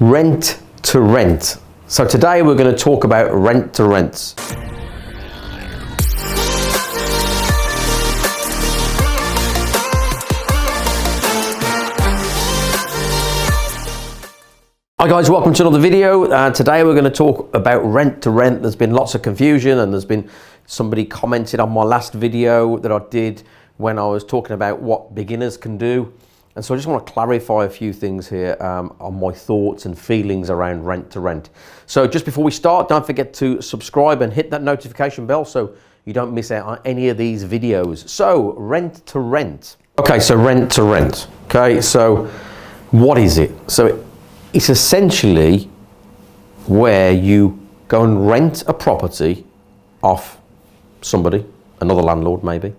Rent to rent. So today we're going to talk about rent to rents. Hi guys, welcome to another video. Today we're going to talk about rent to rent. There's been lots of confusion and there's been somebody commented on my last video that I did when I was talking about what beginners can do. And so I just want to clarify a few things here on my thoughts and feelings around rent to rent. So just before we start, don't forget to subscribe and hit that notification bell so you don't miss out on any of these videos. So rent to rent. Okay, so rent to rent. Okay, so what is it? So it's essentially where you go and rent a property off somebody, another landlord maybe.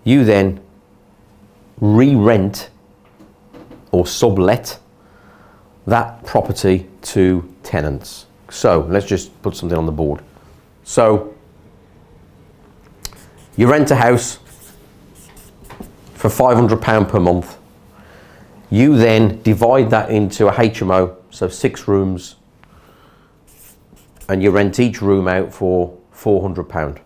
You then re-rent or sublet that property to tenants. So let's just put something on the board. So you rent a house for £500 per month. You then divide that into a HMO, so 6 rooms, and you rent each room out for £400.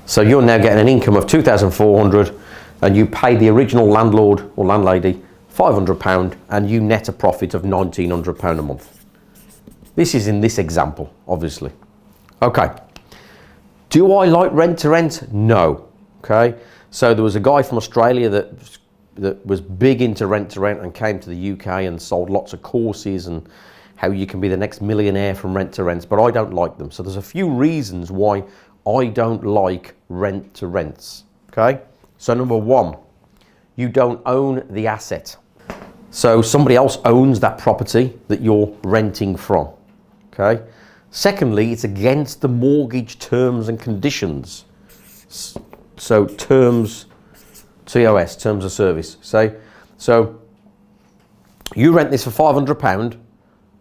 So you're now getting an income of £2,400 and you pay the original landlord or landlady £500 and you net a profit of £1,900 a month. This is in this example, obviously. Okay. Do I like rent to rent? No. Okay. So there was a guy from Australia that was big into rent to rent and came to the UK and sold lots of courses and how you can be the next millionaire from rent to rents, but I don't like them. So there's a few reasons why I don't like rent to rents. Okay. So number one, you don't own the asset. So somebody else owns that property that you're renting from. Okay. Secondly, it's against the mortgage terms and conditions. So terms, TOS, terms of service. So you rent this for £500.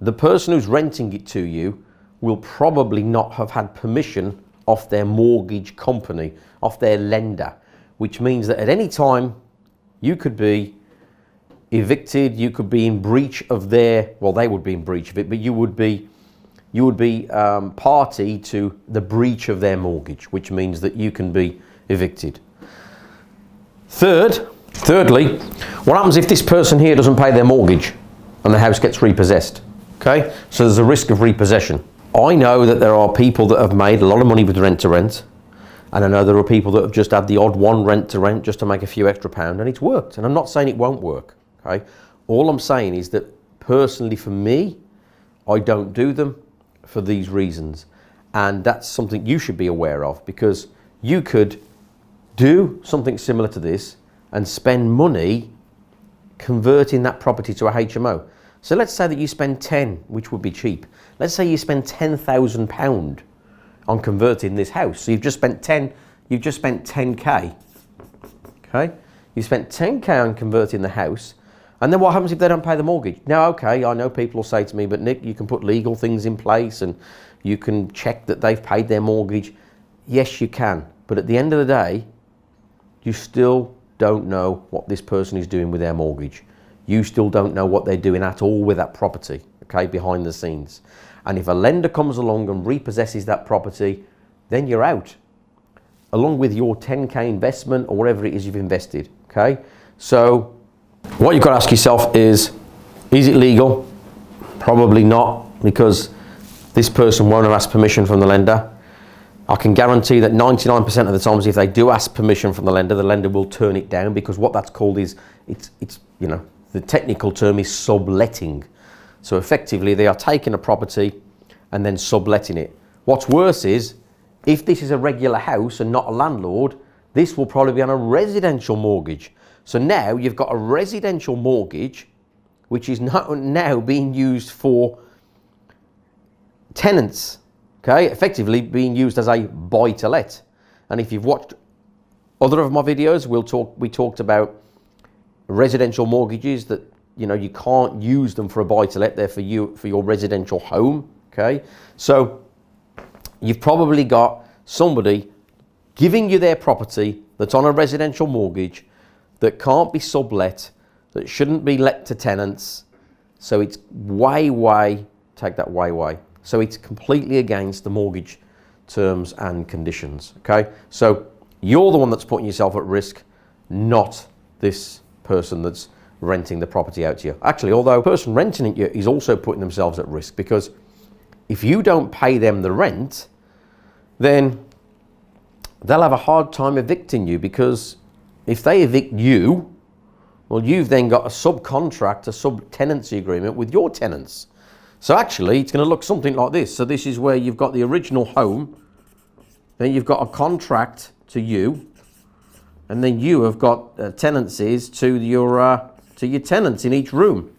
The person who's renting it to you will probably not have had permission off their mortgage company, off their lender, which means that at any time you could be evicted, you could be in breach of their, well, they would be in breach of it, but you would be party to the breach of their mortgage, which means that you can be evicted. Thirdly, what happens if this person here doesn't pay their mortgage and the house gets repossessed? Okay, so there's a risk of repossession. I know that there are people that have made a lot of money with rent to rent, and I know there are people that have just had the odd one rent to rent just to make a few extra pounds, and it's worked. And I'm not saying it won't work. Okay, all I'm saying is that personally for me, I don't do them for these reasons, and that's something you should be aware of, because you could do something similar to this and spend money converting that property to a HMO. So let's say that you spend 10, which would be cheap. Let's say you spend £10,000 on converting this house. So you've just spent 10K. Okay? You spent 10K on converting the house. And then what happens if they don't pay the mortgage? Now, okay, I know people will say to me, but Nick, you can put legal things in place and you can check that they've paid their mortgage. Yes, you can. But at the end of the day, you still don't know what this person is doing with their mortgage. You still don't know what they're doing at all with that property, okay, behind the scenes. And if a lender comes along and repossesses that property, then you're out, along with your 10K investment or whatever it is you've invested, okay? So what you've got to ask yourself is it legal? Probably not, because this person won't have asked permission from the lender. I can guarantee that 99% of the times if they do ask permission from the lender will turn it down, because what that's called is, it's you know, the technical term is subletting. So effectively they are taking a property and then subletting it. What's worse is, if this is a regular house and not a landlord, this will probably be on a residential mortgage. So now you've got a residential mortgage, which is now being used for tenants, okay? Effectively being used as a buy-to-let. And if you've watched other of my videos, we talked about residential mortgages that, you know, you can't use them for a buy-to-let, they're for your residential home, okay? So you've probably got somebody giving you their property that's on a residential mortgage that can't be sublet, that shouldn't be let to tenants. So it's way, take that way. So it's completely against the mortgage terms and conditions, okay? So you're the one that's putting yourself at risk, not this person that's renting the property out to you. Actually, although the person renting it you is also putting themselves at risk, because if you don't pay them the rent, then they'll have a hard time evicting you, because if they evict you, well, you've then got a subcontract, a sub-tenancy agreement with your tenants. So actually, it's going to look something like this. So this is where you've got the original home, then you've got a contract to you, and then you have got tenancies to your tenants in each room.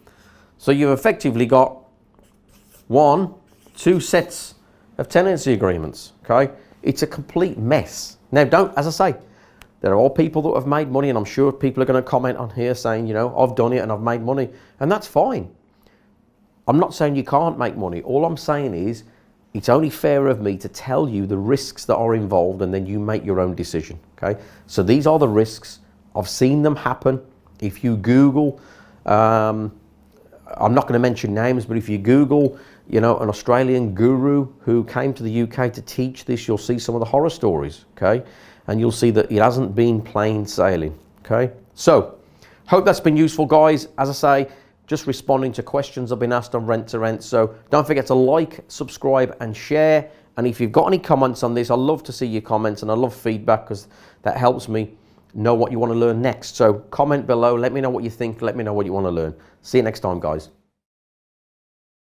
So you've effectively got 2 sets of tenancy agreements, okay? It's a complete mess. Now, as I say, there are people that have made money, and I'm sure people are going to comment on here saying, you know, I've done it and I've made money, and that's fine. I'm not saying you can't make money. All I'm saying is it's only fair of me to tell you the risks that are involved, and then you make your own decision, okay? So these are the risks. I've seen them happen. If you Google, I'm not going to mention names, but if you Google, you know, an Australian guru who came to the UK to teach this, you'll see some of the horror stories, okay? And you'll see that it hasn't been plain sailing, okay? So, hope that's been useful, guys. As I say, just responding to questions I've been asked on Rent to Rent. So don't forget to like, subscribe and share. And if you've got any comments on this, I love to see your comments, and I love feedback, because that helps me know what you want to learn next. So comment below, let me know what you think, let me know what you want to learn. See you next time, guys.